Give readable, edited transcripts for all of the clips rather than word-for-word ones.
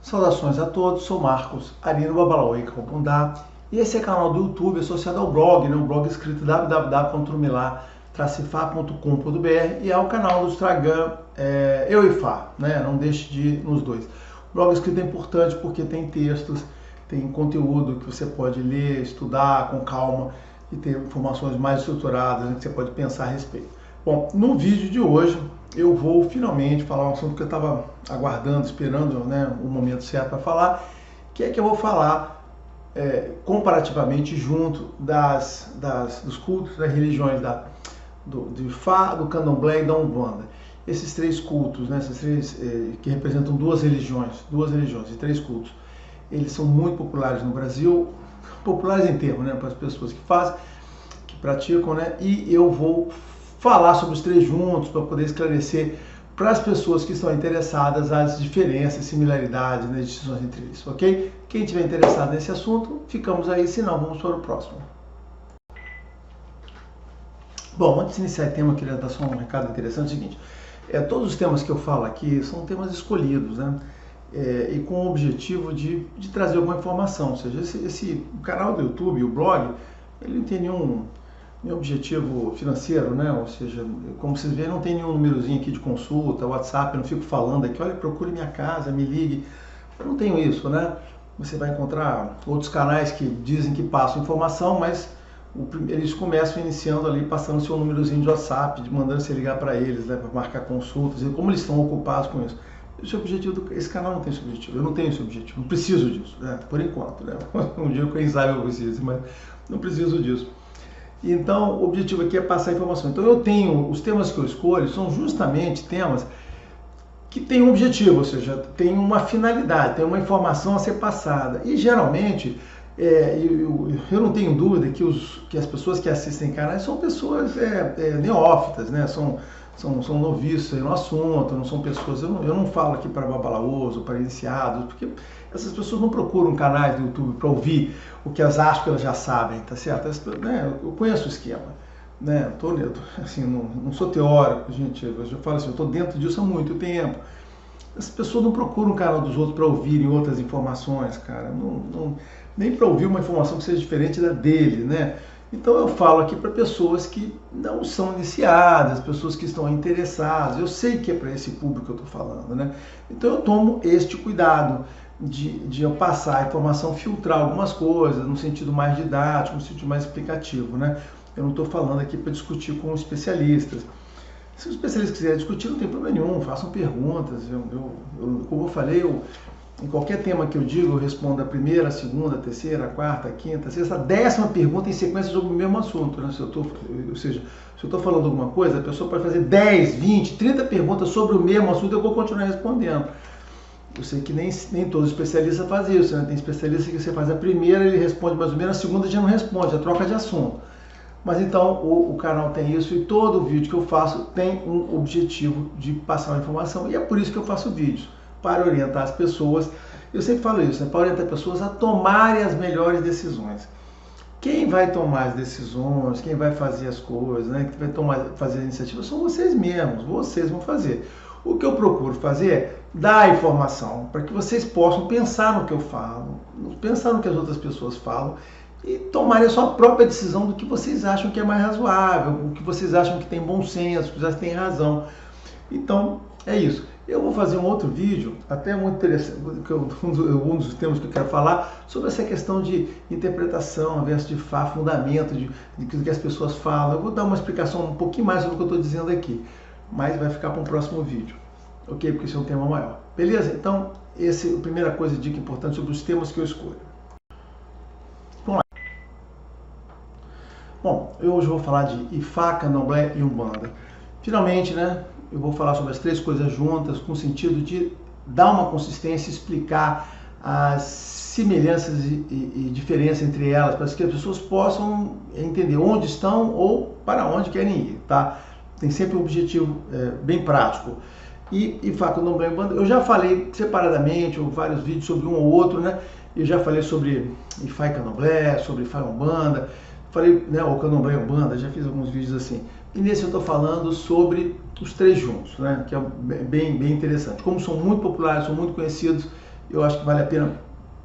Saudações a todos, sou Marcos Arino Babalaoi Kaupundá e esse é o canal do YouTube associado ao blog, um blog escrito www.trumilar-fa.com.br e é o canal do Instagram Eu e Fá, não deixe de ir nos dois. O blog escrito é importante porque tem textos, tem conteúdo que você pode ler, estudar com calma e ter informações mais estruturadas que você pode pensar a respeito. Bom, no vídeo de hoje eu vou finalmente falar um assunto que eu estava aguardando, esperando o momento certo para falar, que é que eu vou falar comparativamente junto dos cultos, das religiões de Fá, do Candomblé e da Umbanda. Esses três cultos, esses três que representam duas religiões e três cultos, eles são muito populares no Brasil, populares em termos, para as pessoas que fazem, que praticam, e eu vou falar sobre os três juntos para poder esclarecer para as pessoas que estão interessadas as diferenças, similaridades, distinções entre eles, ok? Quem estiver interessado nesse assunto, ficamos aí, se não, vamos para o próximo. Bom, antes de iniciar o tema, eu queria dar só um recado interessante, é o seguinte, todos os temas que eu falo aqui são temas escolhidos, e com o objetivo de trazer alguma informação, ou seja, o canal do YouTube, o blog, ele não tem nenhum objetivo financeiro, ou seja, como vocês veem, não tem nenhum númerozinho aqui de consulta, WhatsApp, eu não fico falando aqui, olha, procure minha casa, me ligue, eu não tenho isso, Você vai encontrar outros canais que dizem que passam informação, mas eles começam iniciando ali, passando seu númerozinho de WhatsApp, mandando você ligar para eles, para marcar consultas, e como eles estão ocupados com isso. Esse canal não tem esse objetivo, eu não tenho esse objetivo, não preciso disso, por enquanto, Um dia, quem sabe eu preciso, mas não preciso disso. Então, o objetivo aqui é passar a informação. Então, os temas que eu escolho são justamente temas que têm um objetivo, ou seja, tem uma finalidade, tem uma informação a ser passada. E, geralmente, eu não tenho dúvida que as pessoas que assistem canais são pessoas neófitas, são noviços no assunto, não são pessoas... Eu não falo aqui para babalaôs ou para iniciados, porque essas pessoas não procuram canais do YouTube para ouvir o que elas acham que elas já sabem, tá certo? Eu conheço o esquema, assim, não sou teórico, gente, eu já falo assim, eu estou dentro disso há muito tempo. As pessoas não procuram o canal dos outros para ouvirem outras informações, cara, nem para ouvir uma informação que seja diferente da dele, Então eu falo aqui para pessoas que não são iniciadas, pessoas que estão interessadas. Eu sei que é para esse público que eu estou falando, Então eu tomo este cuidado de eu passar a informação, filtrar algumas coisas no sentido mais didático, no sentido mais explicativo, Eu não estou falando aqui para discutir com especialistas. Se os especialistas quiserem discutir, não tem problema nenhum, façam perguntas. Como eu falei, em qualquer tema que eu digo, eu respondo a primeira, a segunda, a terceira, a quarta, a quinta, a sexta, a 10ª pergunta em sequência sobre o mesmo assunto. Se eu estou falando alguma coisa, a pessoa pode fazer 10, 20, 30 perguntas sobre o mesmo assunto, eu vou continuar respondendo. Eu sei que nem todos os especialistas fazem isso, Tem especialista que você faz a primeira, ele responde mais ou menos, a segunda já não responde, já troca de assunto. Mas então o canal tem isso e todo vídeo que eu faço tem um objetivo de passar uma informação e é por isso que eu faço vídeos, para orientar as pessoas. Eu sempre falo isso, para orientar as pessoas a tomarem as melhores decisões. Quem vai tomar as decisões, quem vai fazer as coisas, quem vai fazer a iniciativa são vocês mesmos, vocês vão fazer. O que eu procuro fazer é dar a informação para que vocês possam pensar no que eu falo, pensar no que as outras pessoas falam e tomarem a sua própria decisão do que vocês acham que é mais razoável, o que vocês acham que tem bom senso, que vocês têm razão. Então, é isso. Eu vou fazer um outro vídeo, até muito interessante, um dos temas que eu quero falar, sobre essa questão de interpretação versus de Fá, fundamento do que as pessoas falam. Eu vou dar uma explicação um pouquinho mais sobre o que eu estou dizendo aqui, mas vai ficar para um próximo vídeo, ok? Porque esse é um tema maior. Beleza? Então, essa é a primeira coisa, dica importante sobre os temas que eu escolho. Vamos lá. Bom, eu hoje vou falar de Ifá, Candomblé e Umbanda. Finalmente, eu vou falar sobre as três coisas juntas, com o sentido de dar uma consistência, explicar as semelhanças e diferenças entre elas, para que as pessoas possam entender onde estão ou para onde querem ir, tá? Tem sempre um objetivo bem prático. E Ifá, Candomblé e Umbanda, eu já falei separadamente, ou vários vídeos sobre um ou outro, Eu já falei sobre Ifá e Candomblé, sobre Ifá e Umbanda, falei, o Candomblé e Umbanda, já fiz alguns vídeos assim. E nesse eu estou falando sobre os três juntos, que é bem interessante. Como são muito populares, são muito conhecidos, eu acho que vale a pena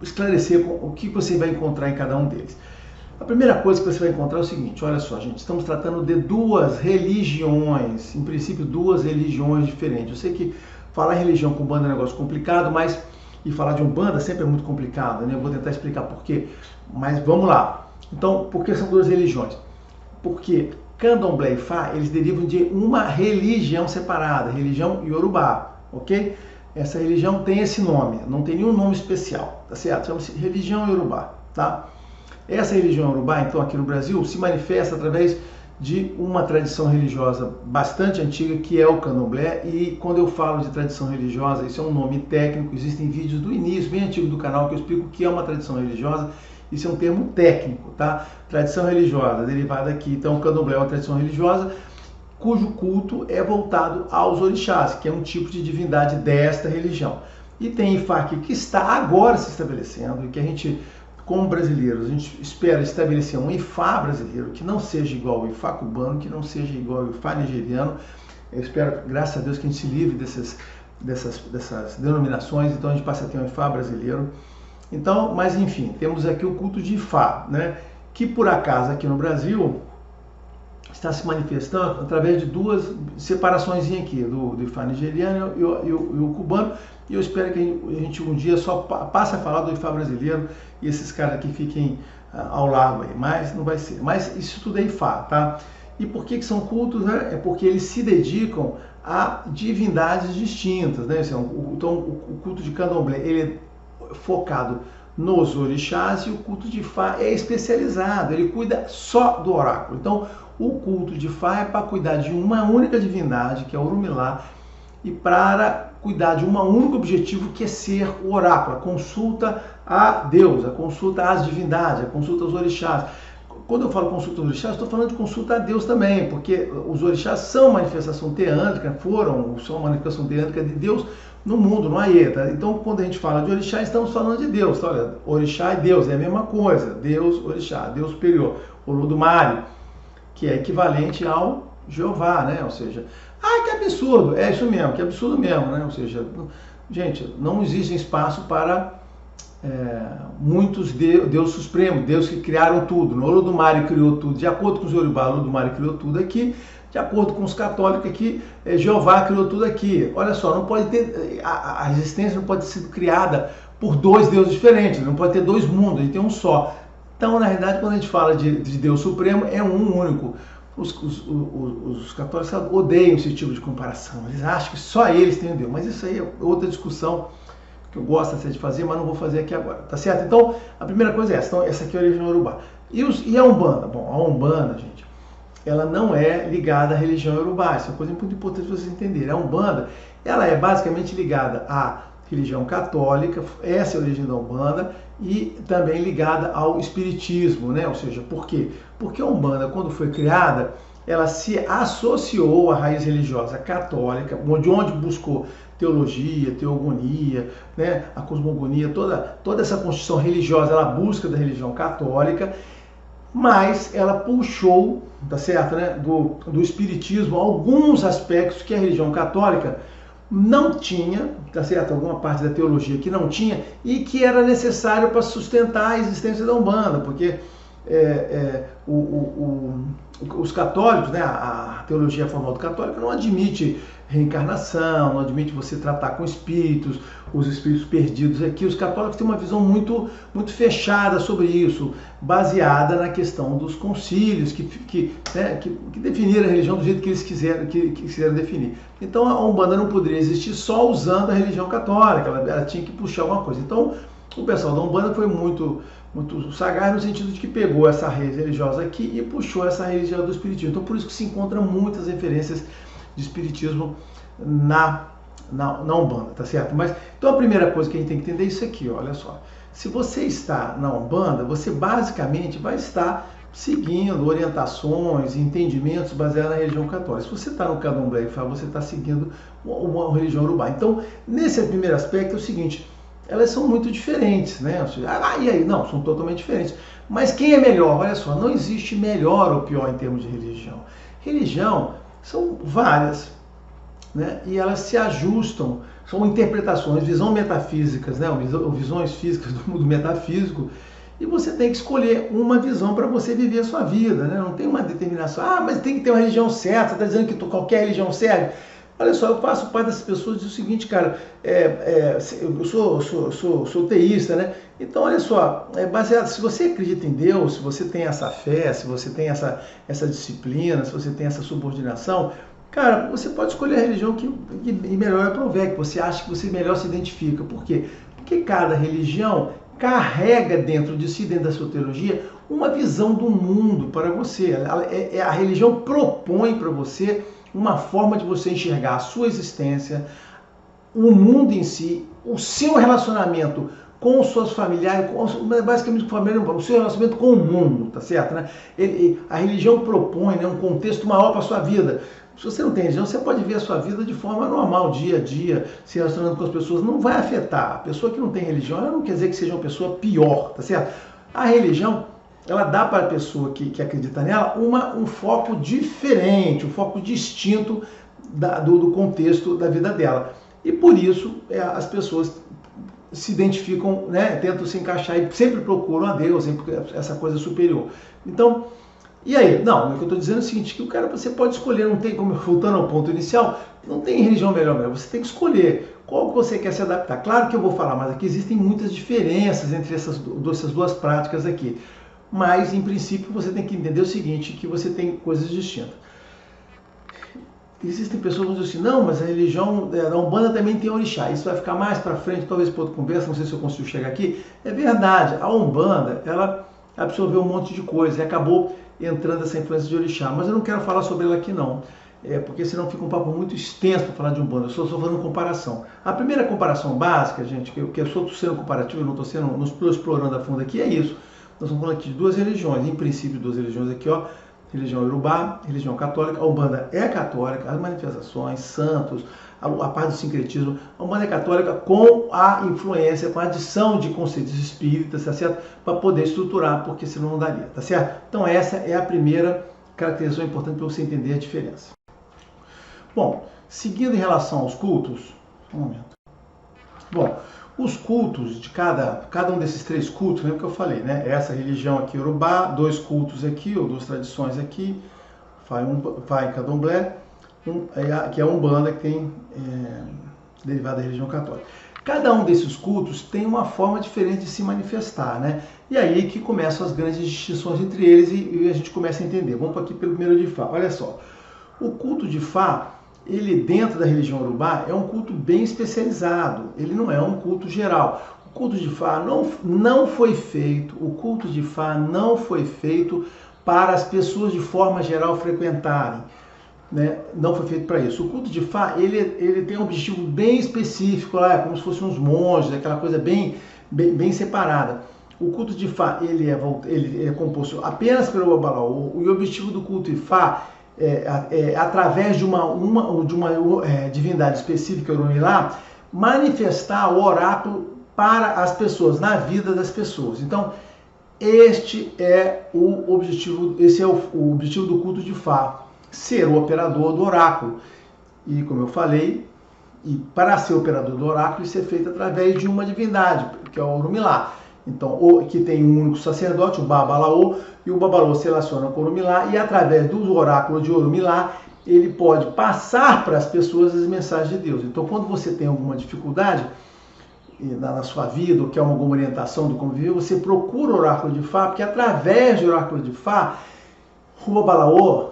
esclarecer o que você vai encontrar em cada um deles. A primeira coisa que você vai encontrar é o seguinte, olha só, gente, estamos tratando de duas religiões, em princípio duas religiões diferentes. Eu sei que falar em religião com Umbanda é um negócio complicado, mas e falar de Umbanda sempre é muito complicado, né? Eu vou tentar explicar por quê, mas vamos lá. Então, por que são duas religiões? Porque Candomblé e Fá, eles derivam de uma religião separada, religião Yorubá, ok? Essa religião tem esse nome, não tem nenhum nome especial, tá certo? Chama-se religião Yorubá, tá? Essa religião Yorubá, então, aqui no Brasil, se manifesta através de uma tradição religiosa bastante antiga, que é o Candomblé, e quando eu falo de tradição religiosa, isso é um nome técnico, existem vídeos do início, bem antigo do canal, que eu explico o que é uma tradição religiosa, isso é um termo técnico, tá? Tradição religiosa, derivada aqui, então, o Candomblé é uma tradição religiosa, cujo culto é voltado aos orixás, que é um tipo de divindade desta religião. E tem Ifá aqui, que está agora se estabelecendo, e que a gente, como brasileiros, a gente espera estabelecer um Ifá brasileiro que não seja igual ao Ifá cubano, que não seja igual ao Ifá nigeriano. Eu espero, graças a Deus, que a gente se livre dessas denominações, então a gente passe a ter um Ifá brasileiro. Então, mas enfim, temos aqui o culto de Ifá, né? Que por acaso aqui no Brasil está se manifestando através de duas separações aqui, do Ifá nigeriano e o cubano, e eu espero que a gente um dia só passe a falar do Ifá brasileiro e esses caras aqui fiquem ao lado aí, mas não vai ser. Mas isso tudo é Ifá, tá? E por que são cultos, né? É porque eles se dedicam a divindades distintas, né? Então o culto de Candomblé, ele é focado nos orixás, e o culto de Ifá é especializado, ele cuida só do oráculo. Então o culto de Ifá é para cuidar de uma única divindade, que é o Orumilá, e para cuidar de um único objetivo, que é ser o oráculo, a consulta a Deus, a consulta às divindades, a consulta aos orixás. Quando eu falo consulta aos orixás, estou falando de consulta a Deus também, porque os orixás são manifestação teântrica, são manifestação teântrica de Deus no mundo, no Aie, tá? Então, quando a gente fala de orixá, estamos falando de Deus, tá? Olha, orixá e Deus é a mesma coisa, Deus, orixá, Deus superior, Olodumare, que é equivalente ao Jeová, né? Ou seja, que absurdo, é isso mesmo, que absurdo mesmo, né? Ou seja, gente, não existe espaço para muitos Deus Supremo, Deus que criaram tudo. No Olodumare criou tudo, de acordo com os Yorubá, Olodumare criou tudo aqui, de acordo com os católicos aqui, Jeová criou tudo aqui. Olha só, não pode ter, a existência não pode ser criada por dois deuses diferentes, não pode ter dois mundos, a gente tem um só. Então, na realidade, quando a gente fala de Deus Supremo, é um único. Os católicos odeiam esse tipo de comparação, eles acham que só eles têm Deus, mas isso aí é outra discussão que eu gosto de fazer, mas não vou fazer aqui agora, tá certo? Então, a primeira coisa é essa, então, essa aqui é a religião Yorubá. E a Umbanda? Bom, a Umbanda, gente, ela não é ligada à religião Yorubá, isso é uma coisa muito importante para vocês entenderem. A Umbanda, ela é basicamente ligada à religião católica, essa é a origem da Umbanda, e também ligada ao espiritismo, né? Ou seja, por quê? Porque a Umbanda, quando foi criada, ela se associou à raiz religiosa católica, de onde buscou teologia, teogonia, né? A cosmogonia, toda essa construção religiosa, ela busca da religião católica, mas ela puxou, tá certo, né? do espiritismo alguns aspectos que a religião católica não tinha, tá certo? Alguma parte da teologia que não tinha e que era necessário para sustentar a existência da Umbanda, porque os católicos, né, a teologia formal católica não admite reencarnação, não admite você tratar com espíritos, os espíritos perdidos aqui. Os católicos têm uma visão muito fechada sobre isso, baseada na questão dos concílios que definiram a religião do jeito que eles quiseram definir. Então a Umbanda não poderia existir só usando a religião católica, ela tinha que puxar alguma coisa. Então o pessoal da Umbanda foi muito sagaz no sentido de que pegou essa raiz religiosa aqui e puxou essa religião do espiritismo. Então por isso que se encontram muitas referências de espiritismo na Umbanda, tá certo? Mas então a primeira coisa que a gente tem que entender é isso aqui, ó, olha só. Se você está na Umbanda, você basicamente vai estar seguindo orientações, entendimentos baseados na religião católica. Se você está no Candomblé, você está seguindo uma religião Yorubá. Então, nesse primeiro aspecto é o seguinte, elas são muito diferentes, né? E aí? Não, são totalmente diferentes. Mas quem é melhor? Olha só, não existe melhor ou pior em termos de religião. Religião são várias. né? E elas se ajustam, são interpretações, visões metafísicas, né? Ou visões físicas do mundo metafísico, e você tem que escolher uma visão para você viver a sua vida, né? Não tem uma determinação, mas tem que ter uma religião certa, você está dizendo que qualquer religião serve? Olha só, eu faço parte dessas pessoas e diz o seguinte, cara, eu sou teísta, né? Então, olha só, baseado, se você acredita em Deus, se você tem essa fé, se você tem essa disciplina, se você tem essa subordinação, cara, você pode escolher a religião que melhor aprover, que você acha que você melhor se identifica. Por quê? Porque cada religião carrega dentro de si, dentro da sua teologia, uma visão do mundo para você. A religião propõe para você uma forma de você enxergar a sua existência, o mundo em si, o seu relacionamento com os seus familiares, basicamente com a família, o seu relacionamento com o mundo, tá certo? Né? A religião propõe, né, um contexto maior para a sua vida. Se você não tem religião, você pode ver a sua vida de forma normal, dia a dia, se relacionando com as pessoas, não vai afetar. A pessoa que não tem religião, ela não quer dizer que seja uma pessoa pior, tá certo? A religião, ela dá para a pessoa que acredita nela um foco diferente, um foco distinto do contexto da vida dela. E por isso as pessoas se identificam, né, tentam se encaixar e sempre procuram a Deus, sempre essa coisa superior. Então, e aí? Não, o que eu estou dizendo é o seguinte, que o cara, você pode escolher, não tem como, voltando ao ponto inicial, não tem religião melhor, você tem que escolher qual que você quer se adaptar. Claro que eu vou falar, mas aqui existem muitas diferenças entre essas duas práticas aqui. Mas, em princípio, você tem que entender o seguinte, que você tem coisas distintas. Existem pessoas que dizem assim, não, mas a religião da Umbanda também tem orixá. Isso vai ficar mais para frente, talvez para outra conversa, não sei se eu consigo chegar aqui. É verdade, a Umbanda, ela absorveu um monte de coisa e acabou entrando essa influência de orixá. Mas eu não quero falar sobre ela aqui, não. Porque senão fica um papo muito extenso para falar de Umbanda. Eu só estou fazendo comparação. A primeira comparação básica, gente, que eu estou sendo comparativo, eu não estou explorando a fundo aqui, é isso. Nós estamos falando aqui de duas religiões, em princípio duas religiões aqui, ó, religião Yorubá, religião católica. A Umbanda é católica, as manifestações, santos, a parte do sincretismo. A Umbanda é católica com a influência, com a adição de conceitos espíritas, tá certo? Para poder estruturar, porque senão não daria, tá certo? Então essa é a primeira caracterização importante para você entender a diferença. Bom, seguindo em relação aos cultos, um momento. Bom, os cultos de cada um desses três cultos, lembra que eu falei, né? Essa religião aqui, Yorubá, dois cultos aqui, ou duas tradições aqui, Fai Candomblé, que é a Umbanda, que tem derivada da religião católica. Cada um desses cultos tem uma forma diferente de se manifestar, né? E aí que começam as grandes distinções entre eles e a gente começa a entender. Vamos aqui pelo primeiro de Fá. Olha só, o culto de Fá, ele dentro da religião Yorubá é um culto bem especializado, ele não é um culto geral. O culto de Fá não foi feito, o culto de Fá não foi feito para as pessoas de forma geral frequentarem, né? Não foi feito para isso. O culto de Fá, ele tem um objetivo bem específico, lá, como se fossem uns monges, aquela coisa bem separada. O culto de Fá, ele é composto apenas pelo Babalaô, e o objetivo do culto de Fá através de uma divindade específica, Orumilá, manifestar o oráculo para as pessoas, na vida das pessoas. Então, esse é o objetivo do culto de Fá, ser o operador do oráculo. E como eu falei, para ser operador do oráculo, isso é feito através de uma divindade, que é o Orumilá. Então, que tem um único sacerdote, o Babalaô, e o Babalaô se relaciona com o Orumilá, e através do oráculo de Orumilá, ele pode passar para as pessoas as mensagens de Deus. Então, quando você tem alguma dificuldade na sua vida, ou quer alguma orientação do como viver, você procura o oráculo de Fá, porque através do oráculo de Fá, o Babalaô,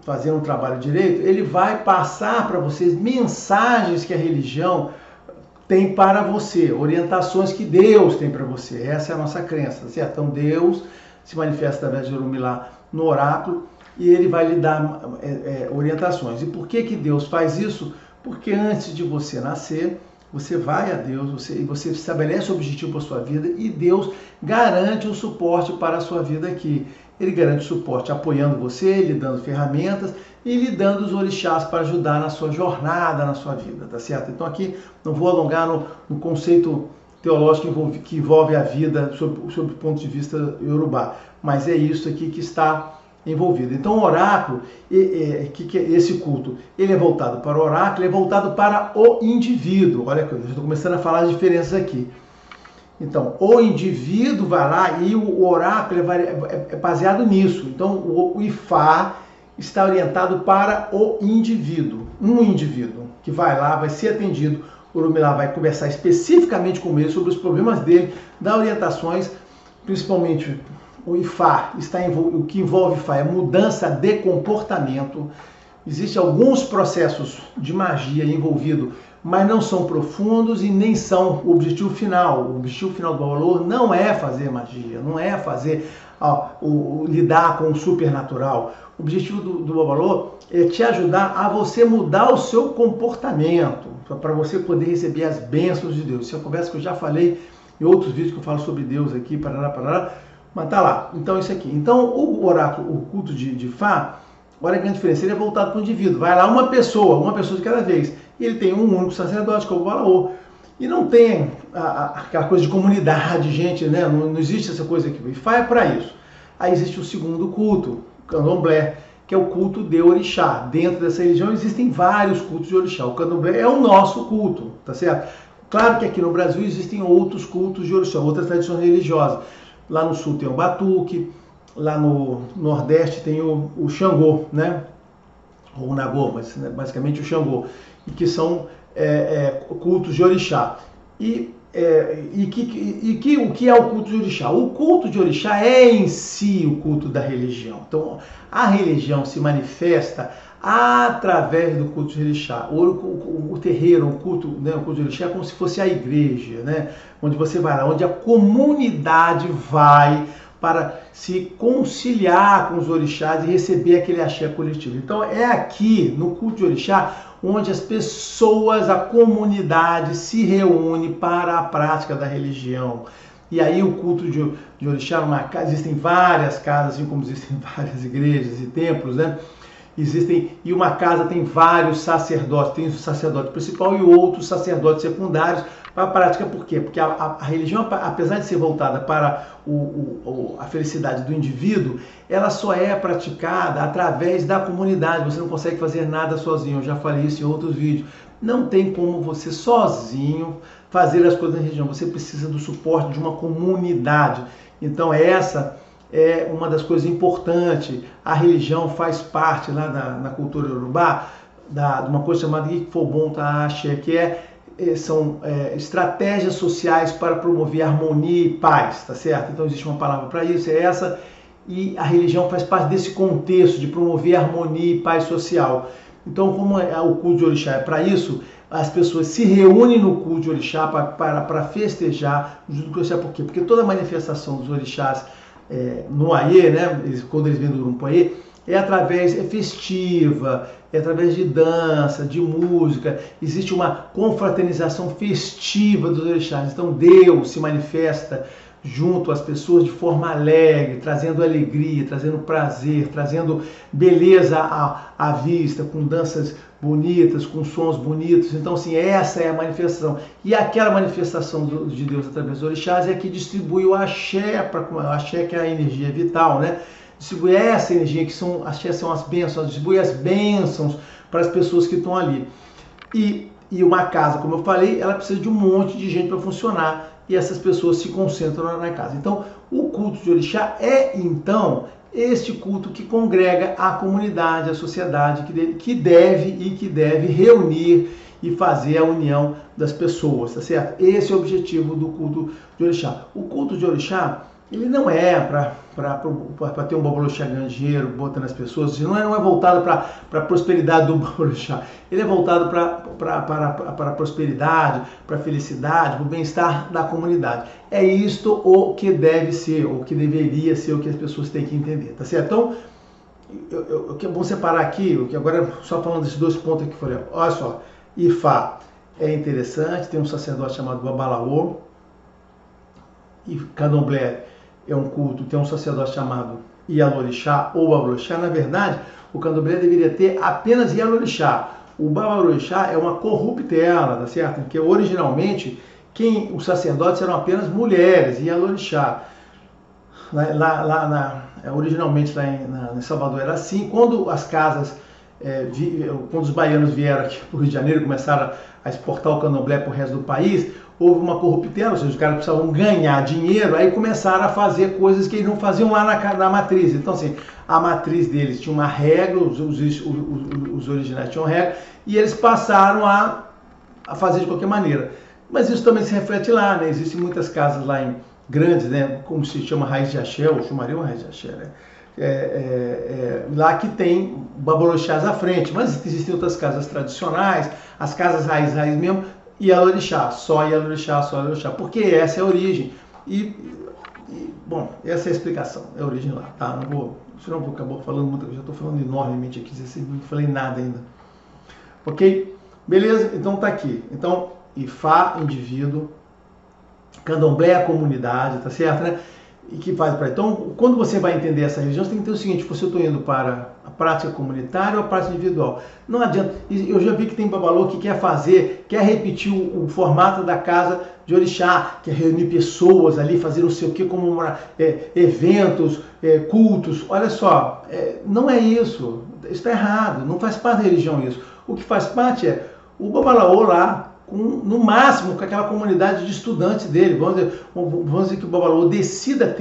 fazendo um trabalho direito, ele vai passar para vocês mensagens que a religião tem para você, orientações que Deus tem para você. Essa é a nossa crença, certo? Então Deus se manifesta através de Orumilá no oráculo e ele vai lhe dar orientações. E por que Deus faz isso? Porque antes de você nascer, você vai a Deus, você estabelece o objetivo para a sua vida e Deus garante o suporte para a sua vida aqui. Ele garante o suporte apoiando você, lhe dando ferramentas e lhe dando os orixás para ajudar na sua jornada, na sua vida, tá certo? Então aqui não vou alongar no conceito teológico que envolve a vida sob o ponto de vista Yorubá, mas é isso aqui que está envolvido. Então o oráculo, que é esse culto, ele é voltado para o oráculo, ele é voltado para o indivíduo. Olha que eu estou começando a falar as diferenças aqui. Então, o indivíduo vai lá e o oráculo é baseado nisso. Então, o Ifá está orientado para o indivíduo. Um indivíduo que vai lá, vai ser atendido. O Orumilá vai conversar especificamente com ele sobre os problemas dele, dar orientações, principalmente o Ifá. O que envolve Ifá é mudança de comportamento. Existem alguns processos de magia envolvidos, mas não são profundos e nem são o objetivo final. O objetivo final do Babalô não é fazer magia, não é fazer lidar com o supernatural. O objetivo do Babalô é te ajudar a você mudar o seu comportamento, para você poder receber as bênçãos de Deus. Isso é uma conversa que eu já falei em outros vídeos que eu falo sobre Deus aqui, parará, mas tá lá. Então isso aqui. Então o oráculo, o culto de Fá, olha a grande diferença, ele é voltado para o indivíduo. Vai lá uma pessoa de cada vez. E ele tem um único sacerdote, que é o Balaô. E não tem aquela coisa de comunidade, gente, né? Não existe essa coisa aqui. O Ifá é para isso. Aí existe o segundo culto, o candomblé, que é o culto de orixá. Dentro dessa religião existem vários cultos de orixá. O candomblé é o nosso culto, tá certo? Claro que aqui no Brasil existem outros cultos de orixá, outras tradições religiosas. Lá no sul tem o batuque, lá no nordeste tem o Xangô, né? Ou o Nagô, mas basicamente o Xangô, e que são cultos de orixá. O que é o culto de orixá? O culto de orixá é em si o culto da religião. Então, a religião se manifesta através do culto de orixá. O terreiro, o culto de orixá é como se fosse a igreja, né? Onde você vai lá, onde a comunidade vai para se conciliar com os orixás e receber aquele axé coletivo. Então é aqui, no culto de orixá, onde as pessoas, a comunidade se reúne para a prática da religião. E aí o culto de orixá, numa casa, existem várias casas, assim como existem várias igrejas e templos, né? E uma casa tem vários sacerdotes, tem o sacerdote principal e outros sacerdotes secundários para a prática. Por quê? Porque a religião, apesar de ser voltada para a felicidade do indivíduo, ela só é praticada através da comunidade. Você não consegue fazer nada sozinho, eu já falei isso em outros vídeos. Não tem como você sozinho fazer as coisas na religião, você precisa do suporte de uma comunidade. Então essa é uma das coisas importantes. A religião faz parte lá na cultura iorubá de uma coisa chamada Ikfobon Ta'axé, que são estratégias sociais para promover harmonia e paz, tá certo? Então existe uma palavra para isso, é essa, e a religião faz parte desse contexto de promover harmonia e paz social. Então, como o culto de orixá é para isso, as pessoas se reúnem no culto de orixá para festejar junto com o orixá. Por quê? Porque toda manifestação dos orixás no Aie, né, quando eles vêm do Urumpoê, é festiva, é através de dança, de música, existe uma confraternização festiva dos orixás. Então Deus se manifesta junto às pessoas de forma alegre, trazendo alegria, trazendo prazer, trazendo beleza à vista, com danças bonitas, com sons bonitos. Então, assim, essa é a manifestação. E aquela manifestação de Deus através dos orixás é que distribui o axé, o axé que é a energia vital, né? Distribui essa energia, que são as bênçãos, distribui as bênçãos para as pessoas que estão ali. E uma casa, como eu falei, ela precisa de um monte de gente para funcionar, e essas pessoas se concentram na casa. Então, o culto de orixá é, então, este culto que congrega a comunidade, a sociedade, que deve reunir e fazer a união das pessoas, tá certo? Esse é o objetivo do culto de orixá. O culto de orixá, ele não é para ter um babalorixá ganhando dinheiro, botando as pessoas, não é voltado para a prosperidade do babalorixá, ele é voltado para a prosperidade, para a felicidade, para o bem-estar da comunidade. É isto o que deve ser, o que deveria ser, o que as pessoas têm que entender, tá certo? Então, eu vou separar aqui, agora só falando desses dois pontos aqui que eu falei, olha só, Ifá é interessante, tem um sacerdote chamado Babalaô, e Candomblé é um culto, tem um sacerdote chamado Ialorixá ou Babalorixá. Na verdade, o Candomblé deveria ter apenas Ialorixá. O Babalorixá é uma corruptela, tá certo? Porque originalmente os sacerdotes eram apenas mulheres, Ialorixá. originalmente lá em Salvador era assim. Quando as casas, quando os baianos vieram aqui para o Rio de Janeiro e começaram a exportar o candomblé para o resto do país, houve uma corruptela, ou seja, os caras precisavam ganhar dinheiro, aí começaram a fazer coisas que eles não faziam lá na matriz. Então, assim, a matriz deles tinha uma regra, os originais tinham regra, e eles passaram a fazer de qualquer maneira. Mas isso também se reflete lá, né? Existem muitas casas lá em grandes, né? Como se chama raiz de axé, ou chumaria uma raiz de axé, né? Lá que tem babalorixás à frente, mas existem outras casas tradicionais, as casas raiz mesmo, Ialorixá, só Ialorixá, porque essa é a origem. Bom, essa é a explicação, é a origem lá, tá? Não vou, senão eu vou acabar falando muito, eu já estou falando enormemente aqui, não falei nada ainda. Ok? Beleza? Então tá aqui. Então, Ifá, indivíduo, candomblé, a comunidade, tá certo, né? E que faz para. Então, quando você vai entender essa religião, você tem que ter o seguinte: você estou indo para a prática comunitária ou a prática individual. Não adianta. Eu já vi que tem babalô que quer repetir o formato da casa de orixá, quer reunir pessoas ali, fazer não sei o que, comemorar eventos, cultos. Olha só, não é isso. Isso está errado. Não faz parte da religião isso. O que faz parte é o babalaô lá, no máximo com aquela comunidade de estudantes dele. Vamos dizer que o babalaô decida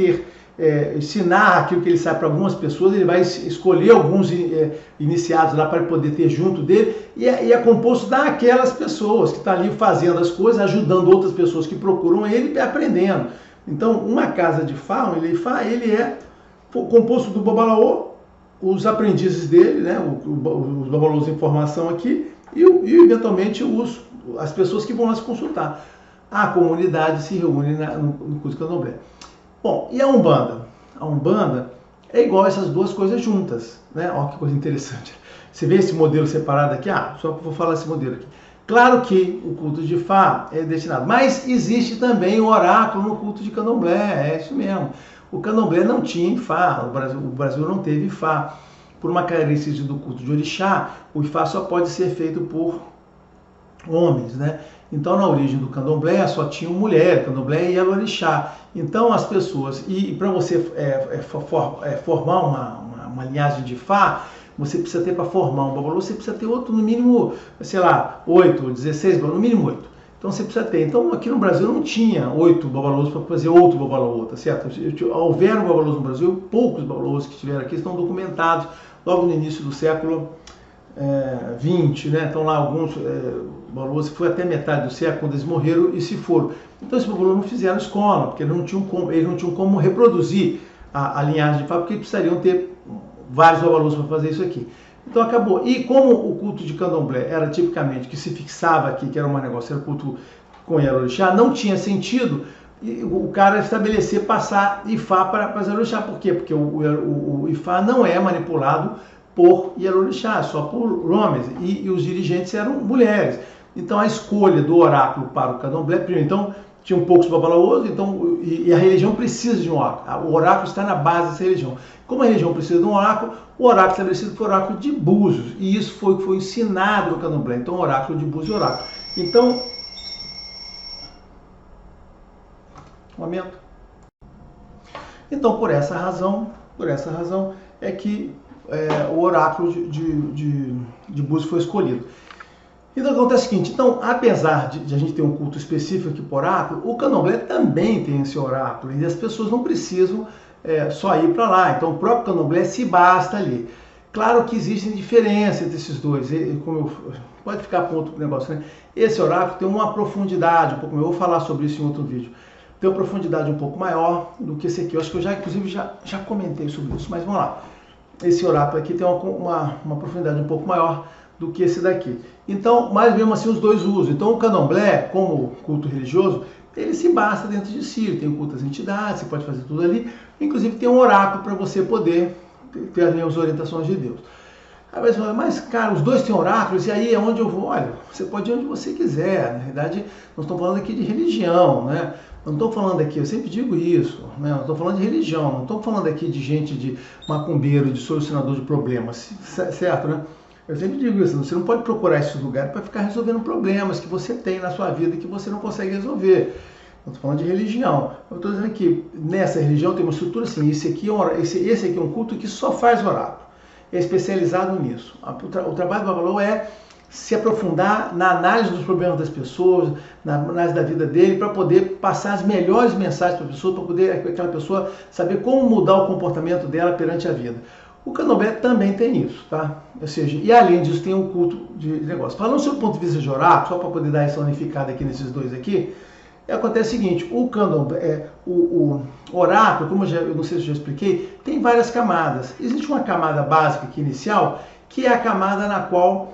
ensinar aquilo que ele sabe para algumas pessoas, ele vai escolher alguns iniciados lá para poder ter junto dele, e é composto daquelas pessoas que estão ali fazendo as coisas, ajudando outras pessoas que procuram ele e aprendendo. Então, uma casa de Fá, ele é composto do babalaô, os aprendizes dele, né, os babalôs em formação aqui, e eventualmente as pessoas que vão lá se consultar. A comunidade se reúne no curso candomblé. Bom, e a Umbanda? A Umbanda é igual essas duas coisas juntas, né? Olha que coisa interessante. Você vê esse modelo separado aqui? Só que eu vou falar esse modelo aqui. Claro que o culto de Fá é destinado, mas existe também o oráculo no culto de candomblé, é isso mesmo. O candomblé não tinha Ifá, o Brasil não teve Ifá. Por uma característica do culto de orixá, o Ifá só pode ser feito por homens, né? Então, na origem do candomblé, só tinham mulher, candomblé e Ialorixá. Então, as pessoas, e para você formar uma linhagem de Ifá, você precisa ter, para formar um babalô, você precisa ter outro, no mínimo, sei lá, 8 ou 16, no mínimo 8. Então, você precisa ter. Então, aqui no Brasil não tinha 8 babalôs para fazer outro babalô, tá certo? Houveram babalôs no Brasil, poucos babalôs que estiveram aqui estão documentados logo no início do século 20, né? Então lá alguns babalôs, foi até metade do século quando eles morreram e se foram. Então esses babalôs não fizeram escola, porque eles não tinham como reproduzir a linhagem de Fá, porque eles precisariam ter vários babalôs para fazer isso aqui. Então acabou. E como o culto de candomblé era tipicamente que se fixava aqui, que era um negócio, era culto com Ialorixá, não tinha sentido o cara estabelecer, passar Ifá para Ialorixá. Por quê? Porque o Ifá não é manipulado por Ialorixá, só por homens, e os dirigentes eram mulheres. Então a escolha do oráculo para o candomblé, primeiro, então tinham poucos babalaôs, então, e a religião precisa de um oráculo. O oráculo está na base dessa religião. Como a religião precisa de um oráculo, o oráculo estabelecido foi o oráculo de Búzios, e isso foi o que foi ensinado no candomblé. Então, oráculo de Búzios e oráculo. Então, um momento. Então, por essa razão é que o oráculo de Búzios foi escolhido. Então acontece o seguinte, então apesar de a gente ter um culto específico aqui por oráculo, o candomblé também tem esse oráculo e as pessoas não precisam só ir para lá, então o próprio candomblé se basta ali. Claro que existem diferenças entre esses dois, pode ficar ponto do negócio, né? Esse oráculo tem uma profundidade um pouco maior, eu vou falar sobre isso em outro vídeo, tem uma profundidade um pouco maior do que esse aqui, eu acho que eu inclusive já comentei sobre isso, mas vamos lá. Esse oráculo aqui tem uma profundidade um pouco maior do que esse daqui. Então, mas mesmo assim os dois usam. Então o candomblé, como culto religioso, ele se basta dentro de si, tem culto às entidades, você pode fazer tudo ali, inclusive tem um oráculo para você poder ter as orientações de Deus. Aí você fala, mas cara, os dois têm oráculos, e aí é onde eu vou? Olha, você pode ir onde você quiser, na verdade nós estamos falando aqui de religião, né? Não estou falando aqui, eu sempre digo isso, né? Não estou falando de religião, não estou falando aqui de gente de macumbeiro, de solucionador de problemas, certo, né? Eu sempre digo isso, você não pode procurar esse lugar para ficar resolvendo problemas que você tem na sua vida e que você não consegue resolver. Eu estou falando de religião. Eu estou dizendo que nessa religião tem uma estrutura assim, esse aqui é um culto que só faz oráculo. É especializado nisso. O trabalho do Babalaô é se aprofundar na análise dos problemas das pessoas, na análise da vida dele, para poder passar as melhores mensagens para a pessoa, para poder aquela pessoa saber como mudar o comportamento dela perante a vida. O candomblé também tem isso, tá? Ou seja, e além disso tem um culto de negócio. Falando sobre o ponto de vista de oráculo, só para poder dar essa unificada aqui nesses dois aqui, acontece o seguinte, o candomblé, o oráculo, como eu não sei se eu já expliquei, tem várias camadas. Existe uma camada básica aqui inicial, que é a camada na qual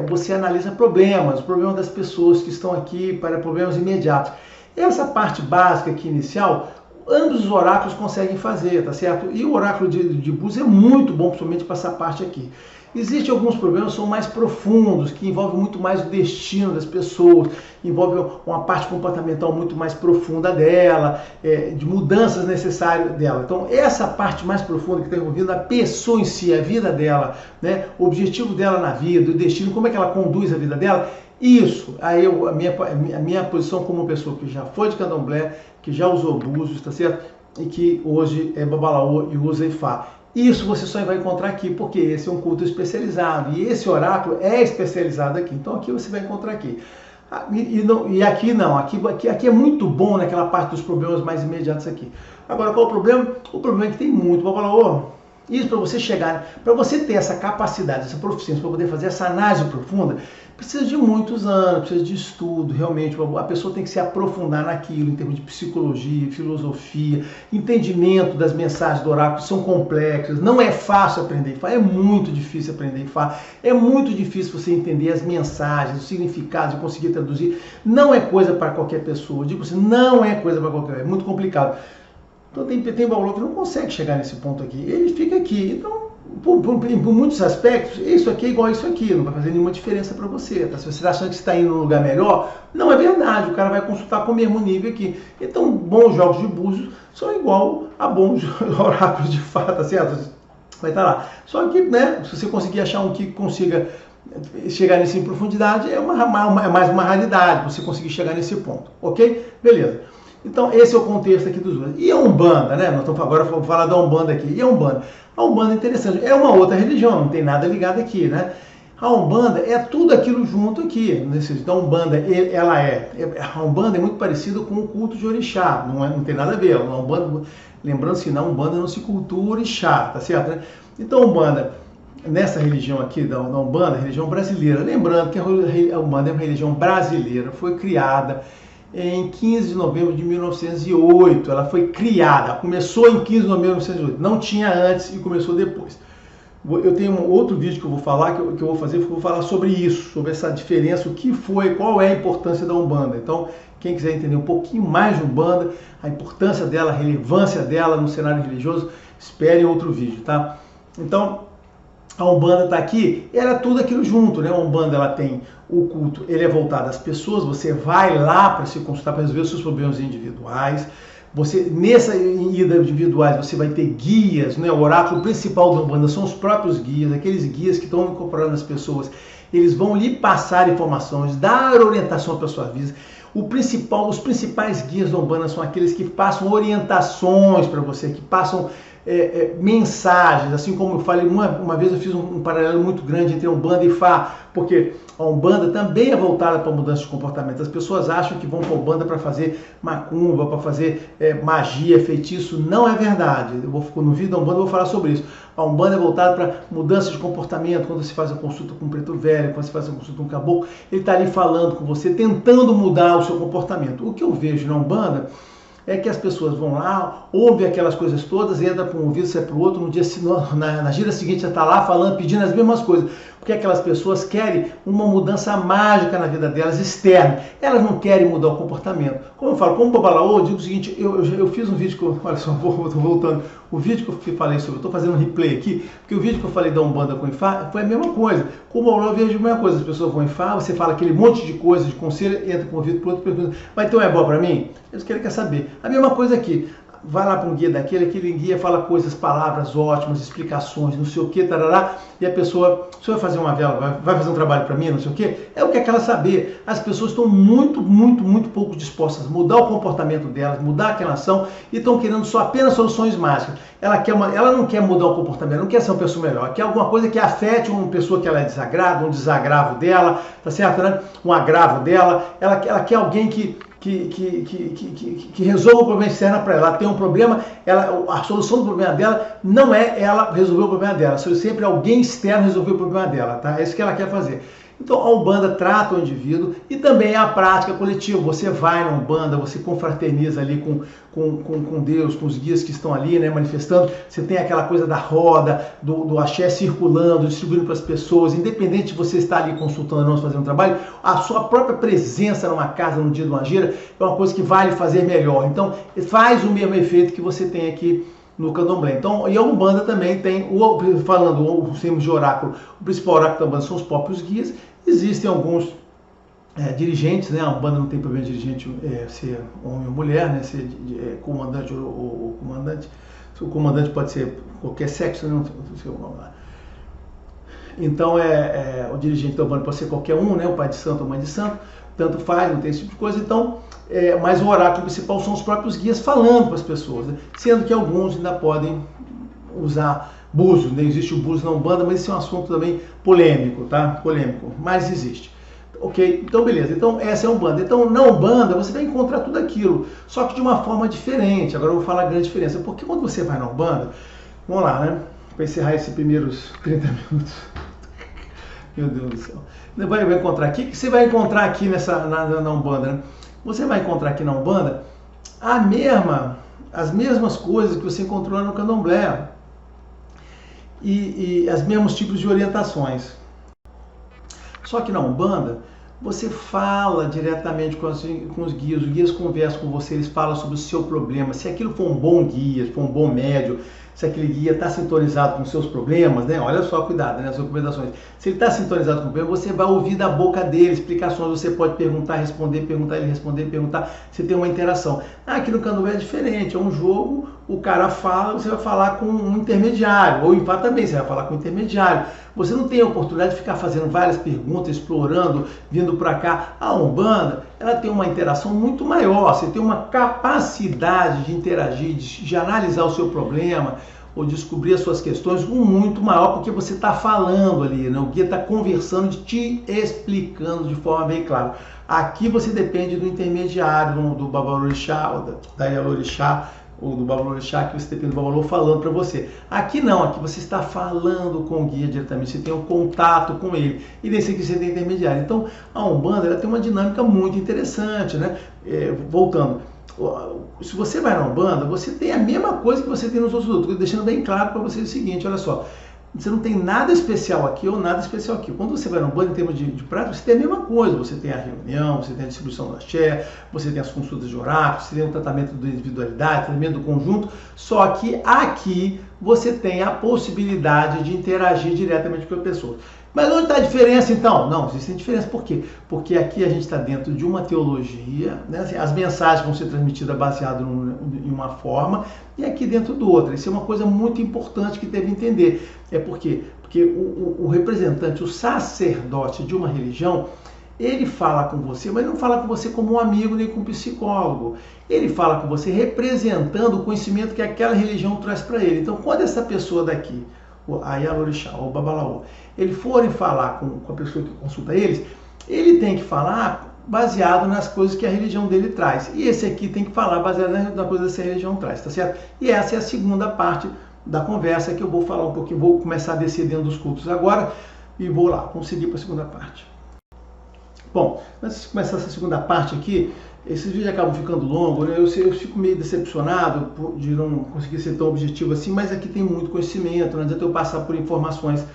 você analisa problemas das pessoas que estão aqui para problemas imediatos. Essa parte básica aqui inicial, ambos os oráculos conseguem fazer, tá certo? E o oráculo de Búzios é muito bom, principalmente para essa parte aqui. Existem alguns problemas que são mais profundos, que envolvem muito mais o destino das pessoas, envolvem uma parte comportamental muito mais profunda dela, de mudanças necessárias dela. Então, essa parte mais profunda que está envolvendo a pessoa em si, a vida dela, né, o objetivo dela na vida, o destino, como é que ela conduz a vida dela, isso, aí a minha posição como pessoa que já foi de candomblé, que já usou búzios, tá certo? E que hoje é babalaô e usa Ifá. Isso você só vai encontrar aqui, porque esse é um culto especializado, e esse oráculo é especializado aqui. Então aqui você vai encontrar aqui. E aqui não, aqui é muito bom naquela parte dos problemas mais imediatos aqui. Agora qual é o problema? O problema é que tem muito babalaô. Isso para você chegar, para você ter essa capacidade, essa proficiência, para poder fazer essa análise profunda, precisa de muitos anos, precisa de estudo, realmente. A pessoa tem que se aprofundar naquilo, em termos de psicologia, filosofia, entendimento das mensagens do oráculo, que são complexas. Não é fácil aprender Ifá, é muito difícil aprender Ifá, é muito difícil você entender as mensagens, os significados e conseguir traduzir. Não é coisa para qualquer pessoa, eu digo assim, não é coisa para qualquer, é muito complicado. Então tem babalaô que não consegue chegar nesse ponto aqui, ele fica aqui. Então, por muitos aspectos, isso aqui é igual a isso aqui, não vai fazer nenhuma diferença para você. Tá? Se você está achando que está indo num lugar melhor, não é verdade, o cara vai consultar com o mesmo nível aqui. Então, bons jogos de búzios são igual a bons oráculos de Ifá, tá certo? Vai estar lá. Só que, né, se você conseguir achar um que consiga chegar nisso em profundidade, é mais uma raridade você conseguir chegar nesse ponto, ok? Beleza. Então, esse é o contexto aqui dos dois. E a Umbanda, né? Nós estamos agora falando falar da Umbanda aqui. E a Umbanda? A Umbanda é interessante. É uma outra religião, não tem nada ligado aqui, né? A Umbanda é tudo aquilo junto aqui. Então, a Umbanda, a Umbanda é muito parecida com o culto de Orixá. Não tem nada a ver. A Umbanda, lembrando que na Umbanda não se cultua Orixá, tá certo? Né? Então, a Umbanda, nessa religião aqui da Umbanda, religião brasileira. Lembrando que a Umbanda é uma religião brasileira, foi criada em 15 de novembro de 1908, ela foi criada, começou em 15 de novembro de 1908, não tinha antes e começou depois. Eu tenho um outro vídeo que eu vou falar, que eu vou fazer, que eu vou falar sobre isso, sobre essa diferença, o que foi, qual é a importância da Umbanda. Então, quem quiser entender um pouquinho mais de Umbanda, a importância dela, a relevância dela no cenário religioso, espere outro vídeo, tá? Então, a Umbanda está aqui, era tudo aquilo junto, né? A Umbanda, ela tem o culto, ele é voltado às pessoas, você vai lá para se consultar, para resolver os seus problemas individuais. Você, nessa ida individuais, você vai ter guias, né? O oráculo principal da Umbanda são os próprios guias, aqueles guias que estão incorporando as pessoas. Eles vão lhe passar informações, dar orientação para a sua vida. Os principais guias da Umbanda são aqueles que passam orientações para você, que passam mensagens, assim como eu falei, uma vez eu fiz um paralelo muito grande entre a Umbanda e Ifá, porque a Umbanda também é voltada para mudança de comportamento. As pessoas acham que vão para a Umbanda para fazer macumba, para fazer magia, feitiço. Não é verdade. No vídeo da Umbanda eu vou falar sobre isso. A Umbanda é voltada para mudança de comportamento. Quando você faz a consulta com um preto velho, quando você faz a consulta com um caboclo, ele está ali falando com você, tentando mudar o seu comportamento. O que eu vejo na Umbanda é que as pessoas vão lá, ouvem aquelas coisas todas, entra para um ouvido, sai para o outro, no dia, na gira seguinte já está lá falando, pedindo as mesmas coisas, porque aquelas pessoas querem uma mudança mágica na vida delas, externa, elas não querem mudar o comportamento. Como eu falo, como babalaô, eu digo o seguinte, eu fiz um vídeo, olha só, estou voltando, o vídeo que eu falei sobre, eu estou fazendo um replay aqui, porque o vídeo que eu falei da Umbanda com Ifá foi a mesma coisa. Como babalaô eu vejo a mesma coisa, as pessoas vão em Ifá, você fala aquele monte de coisas, de conselho, entra com um ouvido para o outro, pergunta, mas então é bom para mim? Eles querem saber. A mesma coisa aqui. vai lá para um guia daquele, aquele guia fala coisas, palavras ótimas, explicações, não sei o que, tarará, e a pessoa, você vai fazer uma vela, vai fazer um trabalho para mim, não sei o que, é o que ela saber. As pessoas estão muito pouco dispostas a mudar o comportamento delas, mudar aquela ação, e estão querendo só apenas soluções mágicas. Ela não quer mudar o comportamento, não quer ser uma pessoa melhor, quer alguma coisa que afete uma pessoa que ela é desagrada, um desagravo dela, tá certo, né? Um agravo dela, ela quer alguém que resolva o problema externo para ela. Ela tem um problema, a solução do problema dela não é ela resolver o problema dela, sempre alguém externo resolver o problema dela, tá? É isso que ela quer fazer. Então a Umbanda trata o indivíduo e também a prática coletiva. Você vai na Umbanda, você confraterniza ali com Deus, com os guias que estão ali, né, manifestando. Você tem aquela coisa da roda, do axé circulando, distribuindo para as pessoas, independente de você estar ali consultando ou não, fazendo um trabalho, a sua própria presença numa casa no dia de uma gira é uma coisa que vai lhe fazer melhor. Então faz o mesmo efeito que você tem aqui no candomblé. Então, e a Umbanda também tem, falando os termos de oráculo, o principal oráculo da Umbanda são os próprios guias. Existem alguns dirigentes, né? A Umbanda não tem problema de dirigente ser homem ou mulher, né? Ser comandante ou comandante. O comandante pode ser qualquer sexo, né? Então, o dirigente da Umbanda pode ser qualquer um, né? O pai de santo ou mãe de santo, tanto faz, não tem esse tipo de coisa. Então, mas o oráculo principal são os próprios guias falando para as pessoas, né? Sendo que alguns ainda podem usar búzios, né? Existe o búzio na Umbanda, mas esse é um assunto também polêmico, tá? Polêmico, mas existe. Ok? Então, beleza. Então, essa é a Umbanda. Então, na Umbanda, você vai encontrar tudo aquilo, só que de uma forma diferente. Agora eu vou falar a grande diferença, porque quando você vai na Umbanda, vamos lá, né? Para encerrar esses primeiros 30 minutos. Meu Deus do céu. Vai encontrar aqui, que você vai encontrar aqui na Umbanda, né? Você vai encontrar aqui na Umbanda as mesmas coisas que você encontrou lá no Candomblé e os mesmos tipos de orientações. Só que na Umbanda, você fala diretamente com os guias conversam com você, eles falam sobre o seu problema. Se aquilo for um bom guia, se for um bom médium, se aquele guia está sintonizado com os seus problemas, né? Olha só, cuidado, né? As recomendações. Se ele está sintonizado com o problema, você vai ouvir da boca dele explicações, você pode perguntar, responder, perguntar, ele responder, perguntar, você tem uma interação. Aqui no Candomblé é diferente, é um jogo, o cara fala, você vai falar com um intermediário, ou empate também, você vai falar com um intermediário. Você não tem a oportunidade de ficar fazendo várias perguntas, explorando, vindo para cá. A Umbanda, ela tem uma interação muito maior, você tem uma capacidade de interagir, de analisar o seu problema, ou descobrir as suas questões muito maior, porque você está falando ali, né? O guia está conversando, te explicando de forma bem clara. Aqui você depende do intermediário, do Babalorixá, ou da Yalorixá, ou do Babalorixá, que você depende do Babalô falando para você. Aqui não, aqui você está falando com o guia diretamente, você tem um contato com ele, e nesse aqui você tem intermediário. Então, a Umbanda ela tem uma dinâmica muito interessante, né? Voltando, se você vai na Umbanda, você tem a mesma coisa que você tem nos outros lugares, deixando bem claro para vocês o seguinte, olha só, você não tem nada especial aqui ou nada especial aqui. Quando você vai na Umbanda, em termos de prática, você tem a mesma coisa. Você tem a reunião, você tem a distribuição do axé, você tem as consultas de oráculo, você tem o tratamento da individualidade, tratamento do conjunto. Só que aqui você tem a possibilidade de interagir diretamente com a pessoa. Mas onde está a diferença então? Não, existe diferença. Por quê? Porque aqui a gente está dentro de uma teologia, né? Assim, as mensagens vão ser transmitidas baseadas em uma forma e aqui dentro do outro. Isso é uma coisa muito importante que deve entender. Por quê? Porque o representante, o sacerdote de uma religião, ele fala com você, mas não fala com você como um amigo nem como um psicólogo. Ele fala com você representando o conhecimento que aquela religião traz para ele. Então, quando essa pessoa daqui, a Yalorixá ou o Babalaô, eles forem falar com a pessoa que consulta eles, ele tem que falar baseado nas coisas que a religião dele traz. E esse aqui tem que falar baseado na coisa que essa religião traz, tá certo? E essa é a segunda parte da conversa que eu vou falar um pouquinho, vou começar a descer dentro dos cultos agora e vou lá, vamos seguir para a segunda parte. Bom, antes de começar essa segunda parte aqui, esses vídeos acabam ficando longos, né? Eu fico meio decepcionado de não conseguir ser tão objetivo assim, mas aqui tem muito conhecimento, não adianta eu passar por informações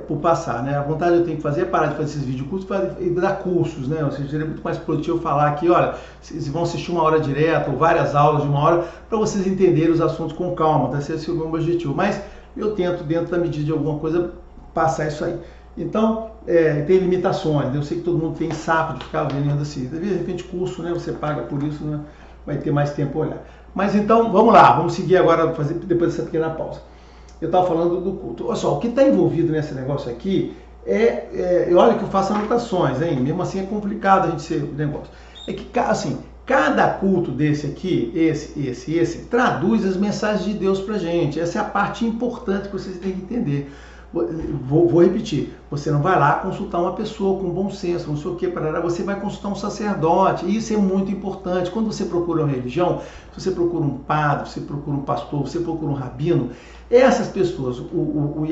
por passar, né? A vontade eu tenho que fazer é parar de fazer esses vídeos curtos e dar cursos, né? Ou seja, seria muito mais produtivo falar aqui, olha, vocês vão assistir uma hora direta ou várias aulas de uma hora para vocês entenderem os assuntos com calma, tá? Esse é o meu objetivo. Mas eu tento, dentro da medida de alguma coisa, passar isso aí. Então, tem limitações, né? Eu sei que todo mundo tem saco de ficar vendo assim. De repente, curso, né? Você paga por isso, né? Vai ter mais tempo a olhar. Mas então, vamos lá, vamos seguir agora, fazer depois dessa pequena pausa. Eu estava falando do culto. Olha só, o que está envolvido nesse negócio aqui olha que eu faço anotações, hein? Mesmo assim é complicado a gente ser o negócio. É que, assim, cada culto desse aqui, esse, traduz as mensagens de Deus pra gente. Essa é a parte importante que vocês têm que entender. Vou repetir, você não vai lá consultar uma pessoa com bom senso, não sei o que, você vai consultar um sacerdote, e isso é muito importante. Quando você procura uma religião, se você procura um padre, você procura um pastor, você procura um rabino, essas pessoas,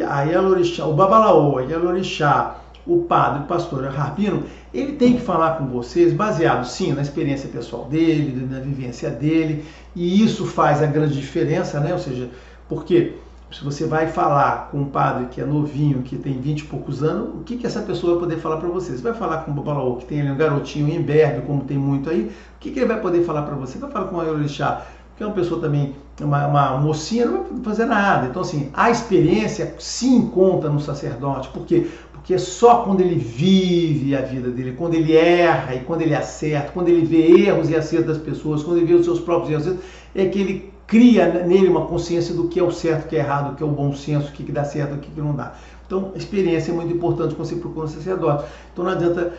a Yalorixá, o Babalaô, a Yalorixá, o padre, o pastor, o rabino, ele tem que falar com vocês baseado, sim, na experiência pessoal dele, na vivência dele, e isso faz a grande diferença, né? Ou seja, porque se você vai falar com um padre que é novinho, que tem 20 e poucos anos, o que essa pessoa vai poder falar para você? Você vai falar com o Babalaô, que tem ali um garotinho em imberbe, como tem muito aí, o que ele vai poder falar para você? Vai falar com o Yalorixá, que é uma pessoa também, uma mocinha, não vai fazer nada. Então, assim, a experiência sim conta no sacerdote. Por quê? Porque é só quando ele vive a vida dele, quando ele erra e quando ele acerta, quando ele vê erros e acertos das pessoas, quando ele vê os seus próprios erros, é que ele cria nele uma consciência do que é o certo, o que é errado, o que é o bom senso, o que dá certo, o que não dá. Então, a experiência é muito importante quando você procura um sacerdote. Então, não adianta,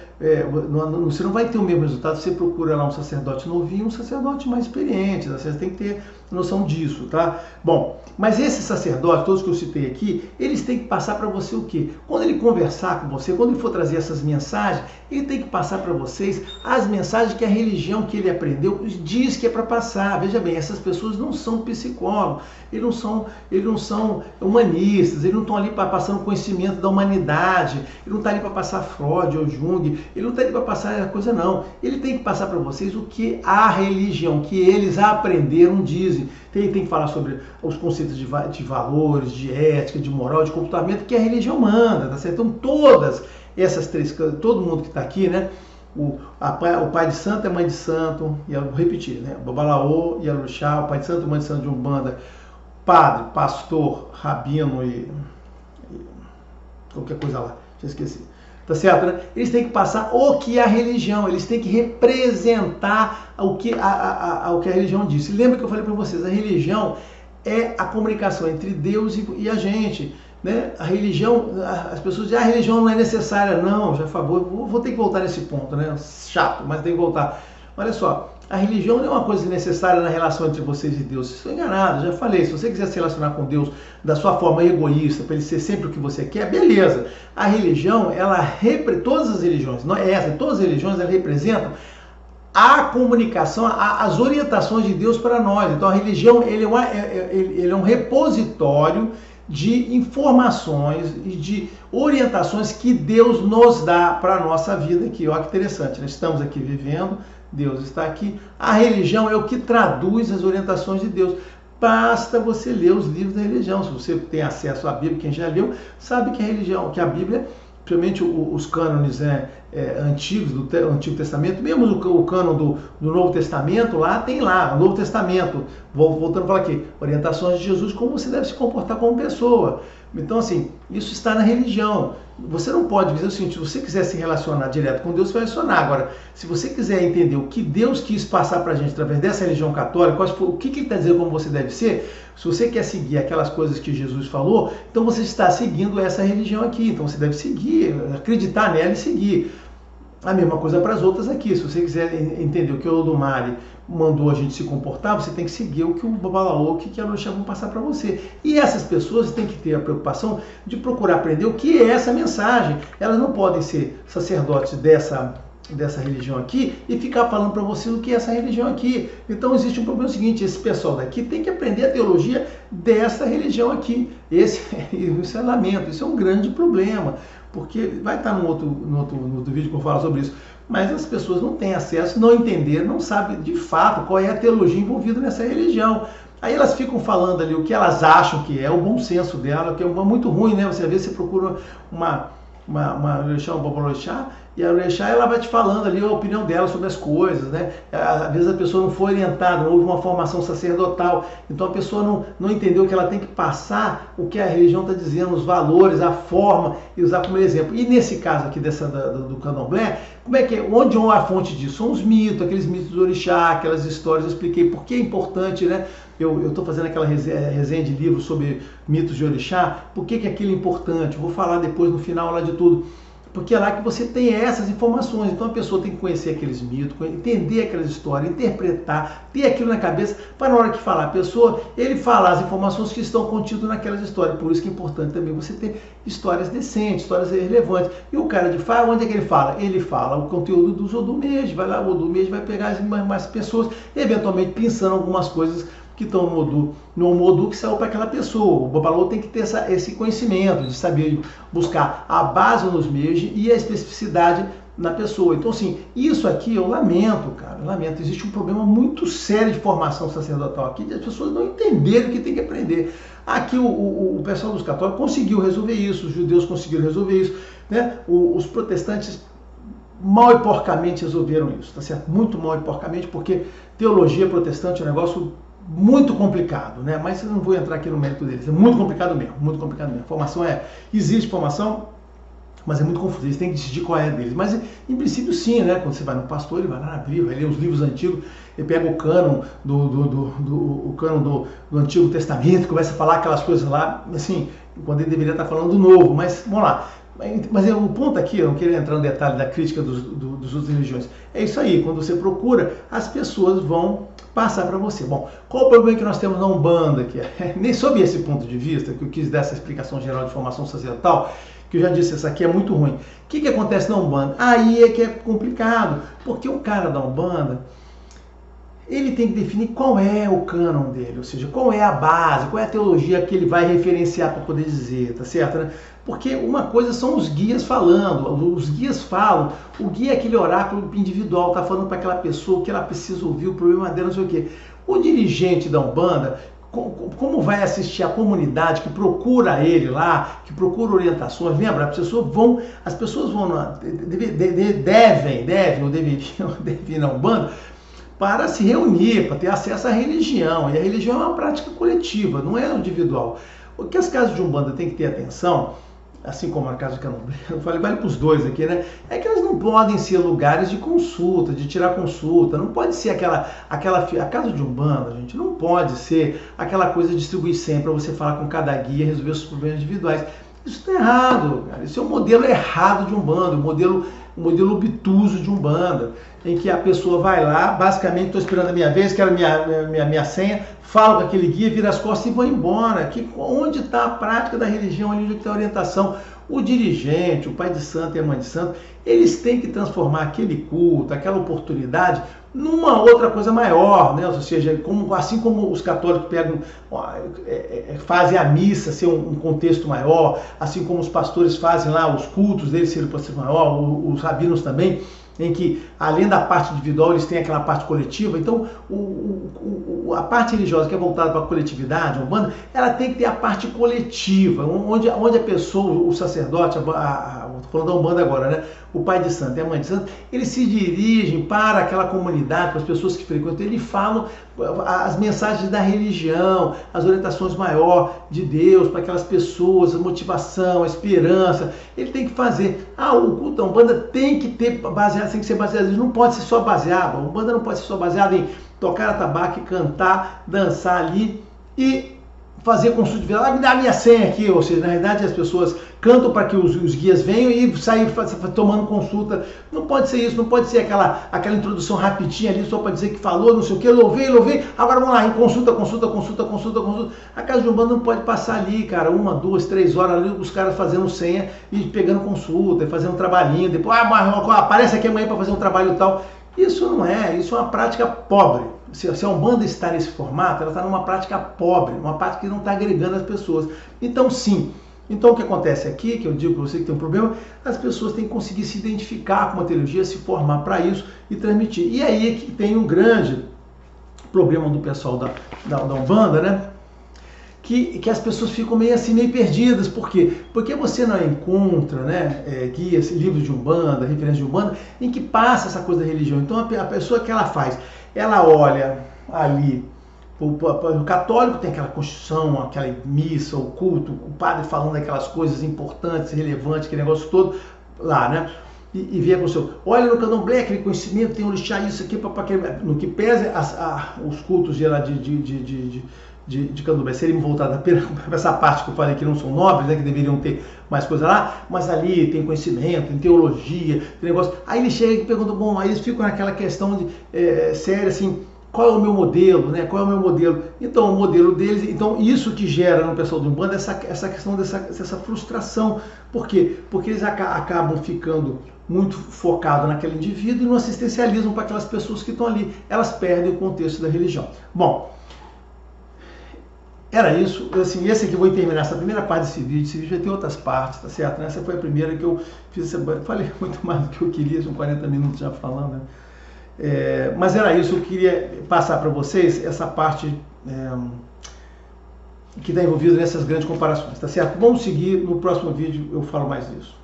você não vai ter o mesmo resultado se você procura lá um sacerdote novinho, um sacerdote mais experiente. Você tem que ter noção disso, tá? Bom, mas esses sacerdotes, todos que eu citei aqui, eles têm que passar para você o quê? Quando ele conversar com você, quando ele for trazer essas mensagens, ele tem que passar para vocês as mensagens que a religião que ele aprendeu diz que é para passar. Veja bem, essas pessoas não são psicólogos, eles não são humanistas, eles não estão ali passando conhecimento da humanidade, ele não está ali para passar Freud ou Jung, ele não está ali para passar essa coisa não. Ele tem que passar para vocês o que a religião, que eles aprenderam, dizem. Ele tem que falar sobre os conceitos de valores, de ética, de moral, de comportamento que a religião manda, tá certo? Então todas essas três, todo mundo que está aqui, né? O pai de santo é mãe de santo, e eu vou repetir, né? Babalaô, Yalorixá, o pai de santo, mãe de santo de Umbanda, padre, pastor, rabino e qualquer coisa lá, já esqueci. Tá certo, né? Eles têm que passar o que a religião, eles têm que representar o que a religião disse. Lembra que eu falei para vocês, a religião é a comunicação entre Deus e a gente. Né? A religião, as pessoas dizem, a religião não é necessária. Não, já favor, vou ter que voltar nesse ponto, né? Chato, mas tem que voltar. Olha só, a religião não é uma coisa necessária na relação entre vocês e Deus. Vocês estão enganados, já falei. Se você quiser se relacionar com Deus da sua forma egoísta, para ele ser sempre o que você quer, beleza. A religião, todas as religiões, não é essa, todas as religiões, elas representam a comunicação, as orientações de Deus para nós. Então a religião, ele é um repositório de informações e de orientações que Deus nos dá para a nossa vida aqui. Olha que interessante, nós estamos aqui vivendo, Deus está aqui. A religião é o que traduz as orientações de Deus. Basta você ler os livros da religião. Se você tem acesso à Bíblia, quem já leu, sabe que a religião, que a Bíblia, principalmente os cânones antigos do Antigo Testamento, mesmo o cânon do Novo Testamento, tem lá, o Novo Testamento, voltando a falar aqui, orientações de Jesus, como você deve se comportar como pessoa. Então, assim, isso está na religião. Você não pode dizer o seguinte, se você quiser se relacionar direto com Deus, você vai relacionar. Agora, se você quiser entender o que Deus quis passar para a gente através dessa religião católica, o que ele está dizendo como você deve ser, se você quer seguir aquelas coisas que Jesus falou, então você está seguindo essa religião aqui. Então você deve seguir, acreditar nela e seguir. A mesma coisa para as outras aqui. Se você quiser entender o que o Olodumare mandou a gente se comportar, você tem que seguir o que o Babalaô, o que a Yalorixá vão passar para você. E essas pessoas têm que ter a preocupação de procurar aprender o que é essa mensagem. Elas não podem ser sacerdotes dessa religião aqui e ficar falando para você o que é essa religião aqui. Então existe um problema seguinte, esse pessoal daqui tem que aprender a teologia dessa religião aqui. Isso é lamento, isso é um grande problema, porque vai estar no outro vídeo que eu falo sobre isso, mas as pessoas não têm acesso, não entenderam, não sabem de fato qual é a teologia envolvida nessa religião. Aí elas ficam falando ali o que elas acham que é, o bom senso dela, que é muito ruim, né? Você às vezes você procura uma orixá, um babalorixá, e a orixá ela vai te falando ali a opinião dela sobre as coisas, né? Às vezes a pessoa não foi orientada, não houve uma formação sacerdotal, então a pessoa não entendeu que ela tem que passar o que a religião está dizendo, os valores, a forma, e usar como exemplo. E nesse caso aqui do candomblé, como é que é? Onde é a fonte disso? São os mitos, aqueles mitos do orixá, aquelas histórias, eu expliquei por que é importante, né? Eu estou fazendo aquela resenha de livro sobre mitos de orixá, por que aquilo é importante? Eu vou falar depois no final lá de tudo. Porque é lá que você tem essas informações. Então a pessoa tem que conhecer aqueles mitos, entender aquelas histórias, interpretar, ter aquilo na cabeça, para na hora que falar a pessoa, ele falar as informações que estão contidas naquelas histórias. Por isso que é importante também você ter histórias decentes, histórias relevantes. E o cara de fala, onde é que ele fala? Ele fala o conteúdo do Odumeji, vai lá, o Odumeji vai pegar mais pessoas, eventualmente pensando algumas coisas que estão no Omodu que saiu para aquela pessoa. O Babalô tem que ter esse conhecimento de saber buscar a base nos Meiji e a especificidade na pessoa. Então, assim, isso aqui eu lamento, cara, eu lamento. Existe um problema muito sério de formação sacerdotal aqui, de as pessoas não entenderem o que tem que aprender. Aqui o pessoal dos católicos conseguiu resolver isso, os judeus conseguiram resolver isso, né? Os protestantes mal e porcamente resolveram isso, tá certo? Muito mal e porcamente, porque teologia protestante é um negócio muito complicado, né? Mas eu não vou entrar aqui no mérito deles. É muito complicado mesmo, muito complicado mesmo. Formação existe formação, mas é muito confuso. Eles têm que decidir qual é a deles. Mas em princípio sim, né? Quando você vai no pastor, ele vai lá na Bíblia, vai ler os livros antigos, ele pega o cânon do Antigo Testamento, começa a falar aquelas coisas lá, assim, quando ele deveria estar falando do Novo. Mas vamos lá. Mas o ponto aqui, eu não queria entrar no detalhe da crítica dos outras religiões. É isso aí, quando você procura, as pessoas vão passar para você. Bom, qual o problema que nós temos na Umbanda? Nem sob esse ponto de vista, que eu quis dar essa explicação geral de formação sacerdotal, que eu já disse, essa aqui é muito ruim. O que acontece na Umbanda? Aí é que é complicado, porque o cara da Umbanda, ele tem que definir qual é o cânon dele, ou seja, qual é a base, qual é a teologia que ele vai referenciar para poder dizer, tá certo, né? Porque uma coisa são os guias falando, os guias falam, o guia é aquele oráculo individual, está falando para aquela pessoa o que ela precisa ouvir, o problema dela, não sei o quê. O dirigente da Umbanda, como vai assistir a comunidade que procura ele lá, que procura orientações, lembra? As pessoas vão deveriam ir na Umbanda para se reunir, para ter acesso à religião. E a religião é uma prática coletiva, não é individual. O que as casas de Umbanda têm que ter atenção, assim como a casa de Candomblé, eu falei, vale para os dois aqui, né? É que elas não podem ser lugares de consulta, de tirar consulta, não pode ser a casa de Umbanda, gente, não pode ser aquela coisa de distribuir sempre para você falar com cada guia e resolver os problemas individuais. Isso está errado, cara. Isso é um modelo errado de Umbanda, um modelo obtuso de Umbanda, em que a pessoa vai lá, basicamente, estou esperando a minha vez, quero minha senha, falo com aquele guia, vira as costas e vou embora. Onde está a prática da religião, onde está a orientação? O dirigente, o pai de santo e a mãe de santo, eles têm que transformar aquele culto, aquela oportunidade, numa outra coisa maior, né? Ou seja, assim como os católicos fazem a missa ser um contexto maior, assim como os pastores fazem lá os cultos deles ser um contexto maior, os rabinos também, em que, além da parte individual, eles têm aquela parte coletiva. Então, a parte religiosa que é voltada para a coletividade, a Umbanda, ela tem que ter a parte coletiva, onde a pessoa, o sacerdote, estou falando da Umbanda agora, né? O pai de santo e a mãe de santo, eles se dirigem para aquela comunidade, para as pessoas que frequentam, eles falam as mensagens da religião, as orientações maior de Deus para aquelas pessoas, a motivação, a esperança. Ele tem que fazer. O culto da Umbanda tem que ser baseado, não pode ser só baseado. A Umbanda não pode ser só baseada em tocar atabaque, cantar, dançar ali e fazer consulta de vida. Me dá a minha senha aqui, ou seja, na realidade as pessoas cantam para que os guias venham e saem tomando consulta. Não pode ser isso, não pode ser aquela introdução rapidinha ali só para dizer que falou, não sei o que, louvei, agora vamos lá, em consulta. A casa de Umbanda não pode passar ali, cara, 1, 2, 3 horas ali, os caras fazendo senha e pegando consulta, fazendo um trabalhinho, depois, aparece aqui amanhã para fazer um trabalho e tal. Isso é uma prática pobre. Se a Umbanda está nesse formato, ela está numa prática pobre, uma prática que não está agregando as pessoas. Então, sim. Então, o que acontece aqui, que eu digo para você que tem um problema, as pessoas têm que conseguir se identificar com uma teologia, se formar para isso e transmitir. E aí é que tem um grande problema do pessoal da Umbanda, né? que as pessoas ficam meio assim, meio perdidas. Por quê? Porque você não encontra, né, guias, livros de Umbanda, referências de Umbanda, em que passa essa coisa da religião. Então a pessoa que ela faz, ela olha ali, o católico tem aquela Constituição, aquela missa, o culto, o padre falando aquelas coisas importantes, relevantes, aquele negócio todo lá, né? E vê com o seu, olha no candomblé, aquele conhecimento, tem orixá, isso aqui, no que pese os cultos de candomblé serem voltados apenas para essa parte que eu falei que não são nobres, né, que deveriam ter mais coisa lá, mas ali tem conhecimento, tem teologia, tem negócio. Aí ele chega e pergunta, bom, aí eles ficam naquela questão de séria, assim, qual é o meu modelo, né? Qual é o meu modelo? Então, o modelo deles, então isso que gera no pessoal do Umbanda essa questão dessa frustração. Por quê? Porque eles acabam ficando muito focados naquele indivíduo e no assistencialismo para aquelas pessoas que estão ali. Elas perdem o contexto da religião. Bom, era isso. Assim, esse aqui eu vou terminar essa primeira parte desse vídeo. Esse vídeo vai ter outras partes, tá certo? Essa foi a primeira que eu fiz. Falei muito mais do que eu queria, são 40 minutos já falando, né? Mas era isso, eu queria passar para vocês essa parte que está envolvida nessas grandes comparações, tá certo? Vamos seguir, no próximo vídeo eu falo mais disso.